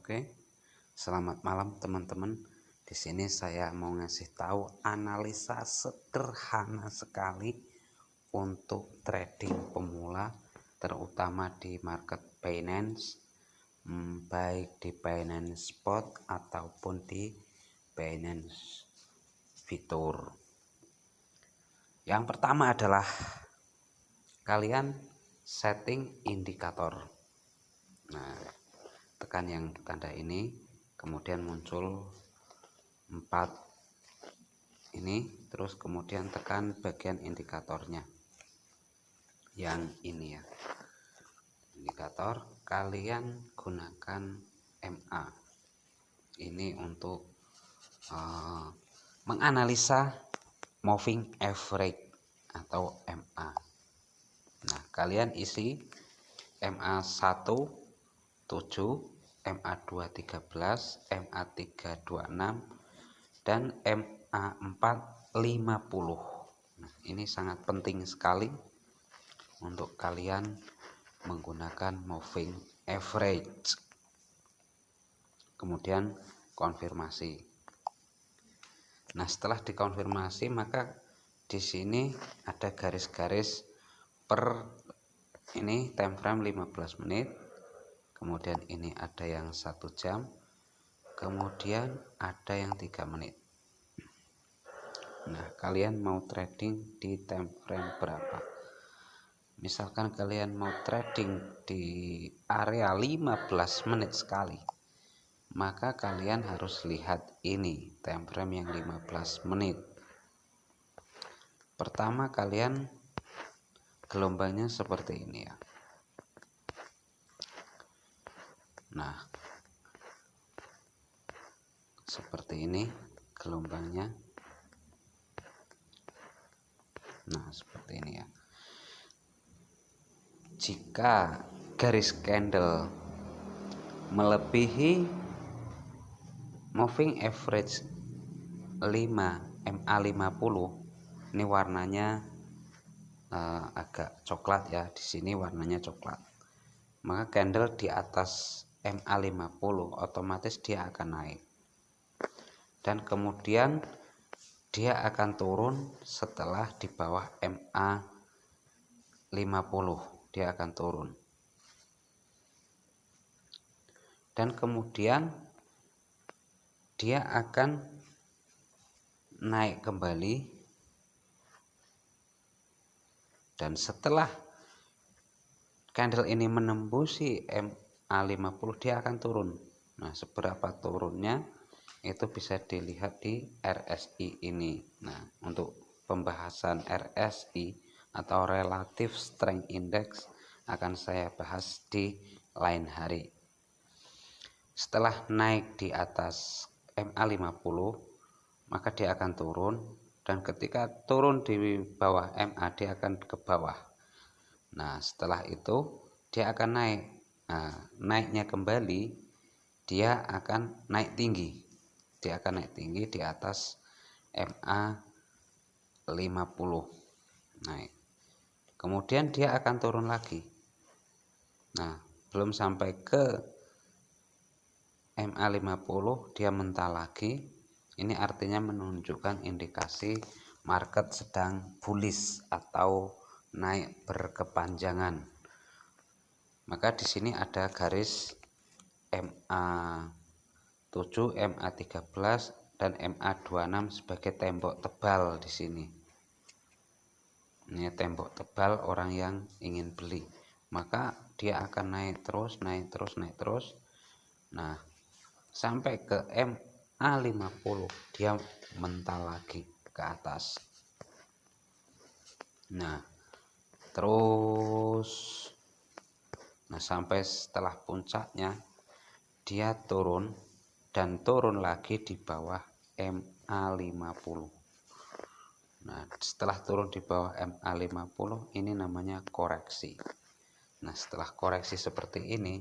Oke, selamat malam teman-teman. Di sini saya mau ngasih tahu analisa sederhana sekali untuk trading pemula, terutama di market Binance, baik di Binance Spot ataupun di Binance Future. Yang pertama adalah kalian setting indikator. Nah, tekan yang tanda ini, kemudian muncul 4 ini, terus kemudian tekan bagian indikatornya yang ini ya, indikator. Kalian gunakan MA ini untuk menganalisa moving average atau MA. Nah, kalian isi MA1 7, MA2 13, MA3 26, dan MA4 50. Nah, ini sangat penting sekali untuk kalian menggunakan moving average. Kemudian konfirmasi. Nah, setelah dikonfirmasi, maka di sini ada garis-garis per ini time frame 15 menit. Kemudian ini ada yang 1 jam, kemudian ada yang 3 menit. Nah, kalian mau trading di time frame berapa? Misalkan kalian mau trading di area 15 menit sekali, maka kalian harus lihat ini time frame yang 15 menit. Pertama, kalian gelombangnya seperti ini ya. Nah, seperti ini gelombangnya. Nah, seperti ini ya. Jika garis candle melebihi moving average 5 MA50, ini warnanya agak coklat ya, di sini warnanya coklat. Maka candle di atas MA50 otomatis dia akan naik. Dan kemudian dia akan turun setelah di bawah MA50, dia akan turun. Dan kemudian dia akan naik kembali, dan setelah candle ini menembusi MA50 dia akan turun. Nah, seberapa turunnya itu bisa dilihat di RSI ini. Nah, untuk pembahasan RSI atau Relative Strength Index akan saya bahas di lain hari. Setelah naik di atas MA50, maka dia akan turun, dan ketika turun di bawah MA dia akan ke bawah. Nah, setelah itu dia akan naik. Nah, naiknya kembali dia akan naik tinggi. Dia akan naik tinggi di atas MA50. Naik. Kemudian dia akan turun lagi. Nah, belum sampai ke MA50 dia mental lagi. Ini artinya menunjukkan indikasi market sedang bullish atau naik berkepanjangan. Maka di sini ada garis MA7, MA13 dan MA26 sebagai tembok tebal di sini. Ini tembok tebal orang yang ingin beli. Maka dia akan naik terus, naik terus, naik terus. Nah, sampai ke MA50 dia mental lagi ke atas. Nah, terus sampai setelah puncaknya dia turun dan turun lagi di bawah MA50. Nah, setelah turun di bawah MA50 ini namanya koreksi. Nah, setelah koreksi seperti ini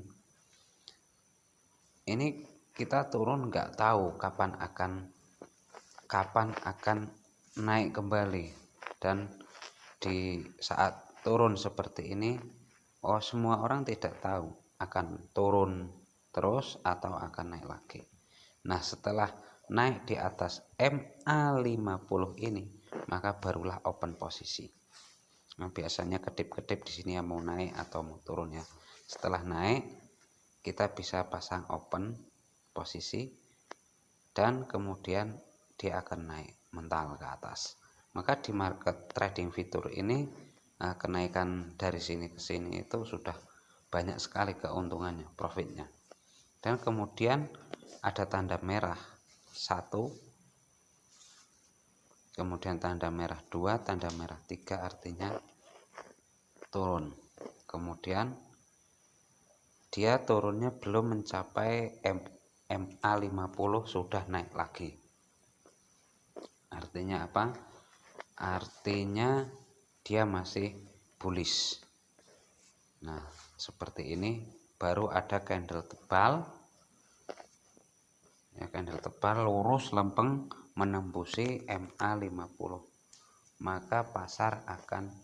kita turun nggak tahu kapan akan naik kembali. Dan di saat turun seperti ini, semua orang tidak tahu akan turun terus atau akan naik lagi. Nah, setelah naik di atas MA50 ini, maka barulah open posisi. Nah, biasanya kedip-kedip di sini yang mau naik atau mau turun ya. Setelah naik, kita bisa pasang open posisi dan kemudian dia akan naik mental ke atas. Maka di market trading fitur ini kenaikan dari sini ke sini itu sudah banyak sekali keuntungannya, profitnya. Dan kemudian ada tanda merah 1, kemudian tanda merah 2, tanda merah 3, artinya turun. Kemudian dia turunnya belum mencapai MA50 sudah naik lagi. Artinya apa? Artinya dia masih bullish. Nah, seperti ini baru ada candle tebal. Ya, candle tebal lurus lempeng menembusi MA50. Maka pasar akan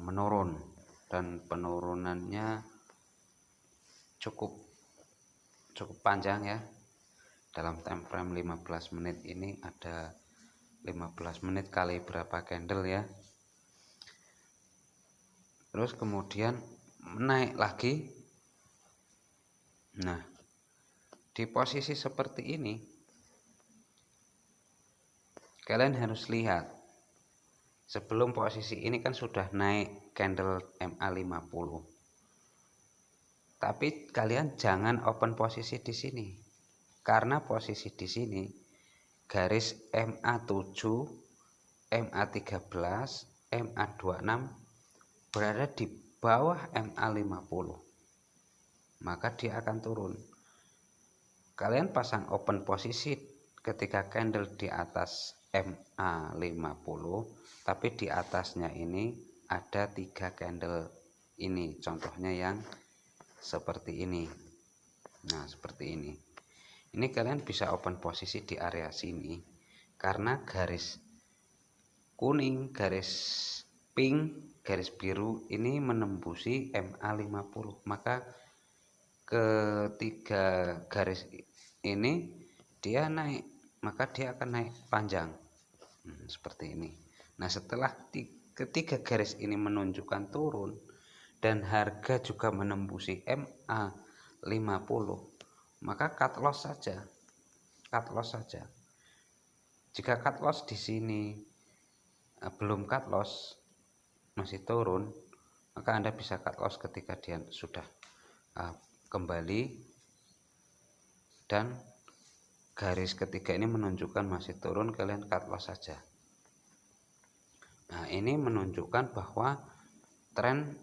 menurun dan penurunannya cukup panjang ya. Dalam time frame 15 menit ini ada 15 menit kali berapa candle ya. Terus kemudian naik lagi. Nah, di posisi seperti ini kalian harus lihat, sebelum posisi ini kan sudah naik candle MA50. Tapi kalian jangan open posisi di sini. Karena posisi di sini garis MA7, MA13, MA26 berada di bawah MA50. Maka dia akan turun. Kalian pasang open posisi ketika candle di atas MA50, tapi di atasnya ini ada 3 candle ini, contohnya yang seperti ini. Nah, seperti ini. Ini kalian bisa open posisi di area sini karena garis kuning, garis pink, garis biru ini menembusi MA50. Maka ketiga garis ini dia naik, maka dia akan naik panjang seperti ini. Nah, setelah ketiga garis ini menunjukkan turun dan harga juga menembusi MA50, maka cut loss saja. Jika cut loss di sini belum cut loss, masih turun, maka Anda bisa cut loss ketika dia sudah kembali dan garis ketiga ini menunjukkan masih turun, kalian cut loss saja. Nah, ini menunjukkan bahwa tren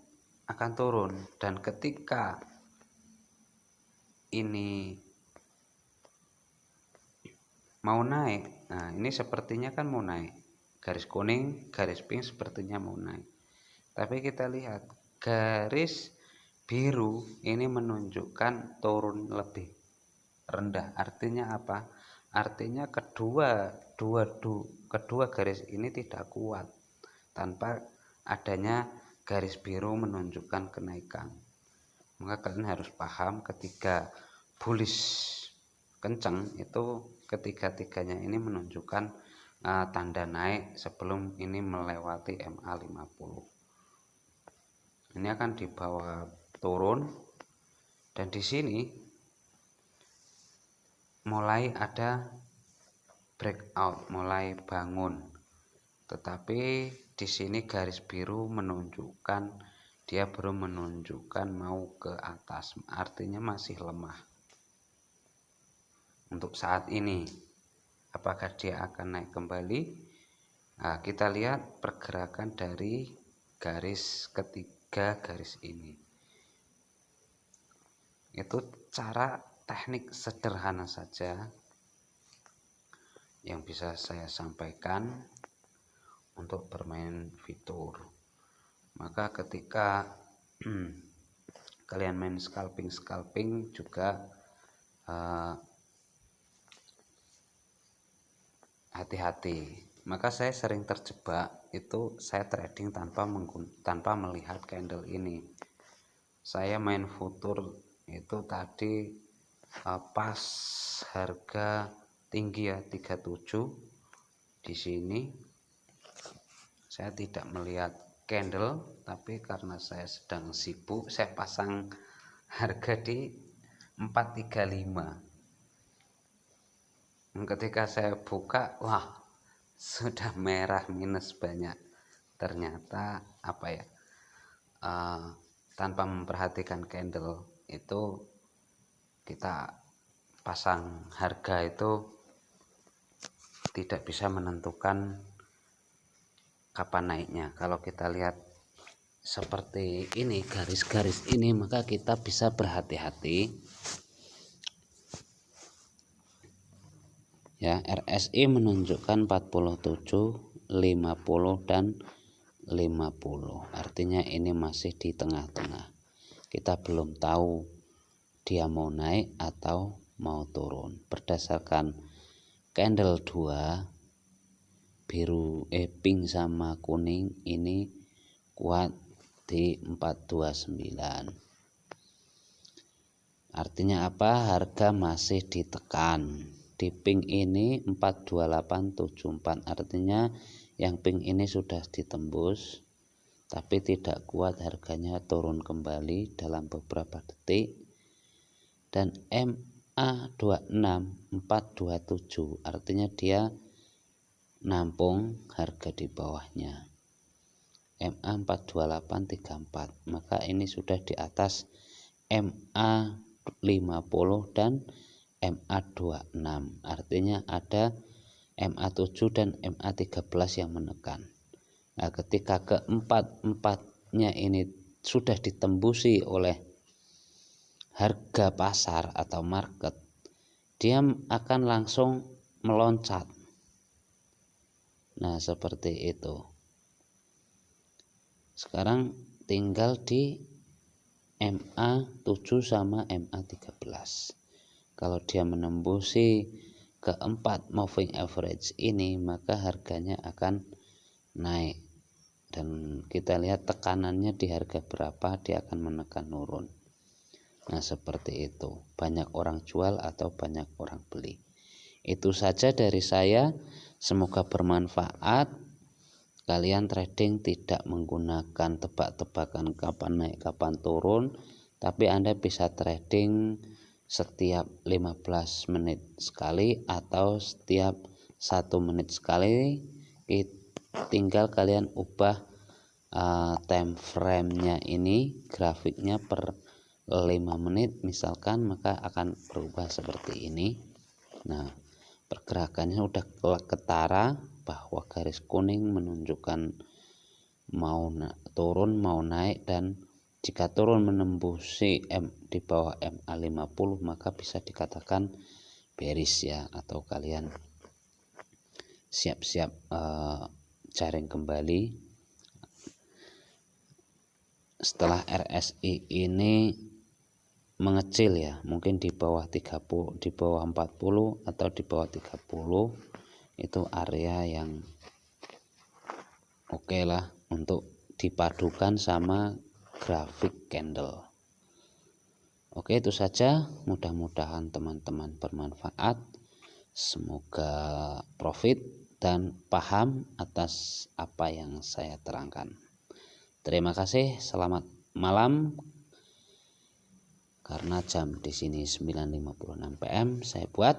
akan turun, dan ketika ini mau naik, nah ini sepertinya kan mau naik, garis kuning, garis pink sepertinya mau naik, tapi kita lihat garis biru ini menunjukkan turun lebih rendah. Artinya apa? Artinya kedua garis ini tidak kuat tanpa adanya garis biru menunjukkan kenaikan. Maka kalian harus paham, ketika bullish kencang itu ketiga-tiganya ini menunjukkan tanda naik sebelum ini melewati MA50. Ini akan dibawa turun, dan di sini mulai ada breakout, mulai bangun. Tetapi di sini garis biru menunjukkan dia belum menunjukkan mau ke atas, artinya masih lemah. Untuk saat ini, apakah dia akan naik kembali? Nah, kita lihat pergerakan dari garis ketiga garis ini. Itu cara teknik sederhana saja yang bisa saya sampaikan untuk bermain fitur. Maka ketika kalian main scalping juga hati-hati. Maka saya sering terjebak, itu saya trading tanpa melihat candle ini. Saya main futur itu tadi pas harga tinggi ya 37. Di sini saya tidak melihat candle, tapi karena saya sedang sibuk saya pasang harga di 435. Ketika saya buka, wah, sudah merah minus banyak. Ternyata apa ya, tanpa memperhatikan candle itu kita pasang harga itu tidak bisa menentukan kapan naiknya. Kalau kita lihat seperti ini, garis-garis ini, maka kita bisa berhati-hati ya. RSI menunjukkan 47, 50 dan 50, artinya ini masih di tengah-tengah. Kita belum tahu dia mau naik atau mau turun. Berdasarkan candle 2 biru, pink sama kuning ini kuat di 429. Artinya apa? Harga masih ditekan. Di pink ini 42874, artinya yang pink ini sudah ditembus tapi tidak kuat, harganya turun kembali dalam beberapa detik. Dan MA26 427, artinya dia nampung harga di bawahnya. MA 42834, maka ini sudah di atas MA 50 dan MA26, artinya ada MA7 dan MA13 yang menekan. Nah, ketika keempat-empatnya ini sudah ditembusi oleh harga pasar atau market, dia akan langsung meloncat. Nah, seperti itu. Sekarang tinggal di MA7 sama MA13. Kalau dia menembusi keempat moving average ini, maka harganya akan naik. Dan kita lihat tekanannya di harga berapa, dia akan menekan turun. Nah, seperti itu. Banyak orang jual atau banyak orang beli. Itu saja dari saya. Semoga bermanfaat. Kalian trading tidak menggunakan tebak-tebakan kapan naik kapan turun, tapi Anda bisa trading setiap 15 menit sekali atau setiap 1 menit sekali. Tinggal kalian ubah time frame-nya ini, grafiknya per 5 menit misalkan, maka akan berubah seperti ini. Nah, pergerakannya udah ketara bahwa garis kuning menunjukkan mau turun mau naik, dan jika turun menembusi di bawah MA50 maka bisa dikatakan bearish ya, atau kalian siap-siap jaring kembali. Setelah RSI ini mengecil ya, mungkin di bawah 30, di bawah 40 atau di bawah 30, itu area yang oke lah untuk dipadukan sama grafik candle. Oke, itu saja. Mudah-mudahan teman-teman bermanfaat. Semoga profit dan paham atas apa yang saya terangkan. Terima kasih. Selamat malam. Karena jam di sini 9.56 PM saya buat.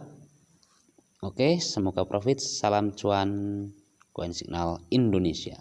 Oke, semoga profit. Salam cuan, Koin Signal Indonesia.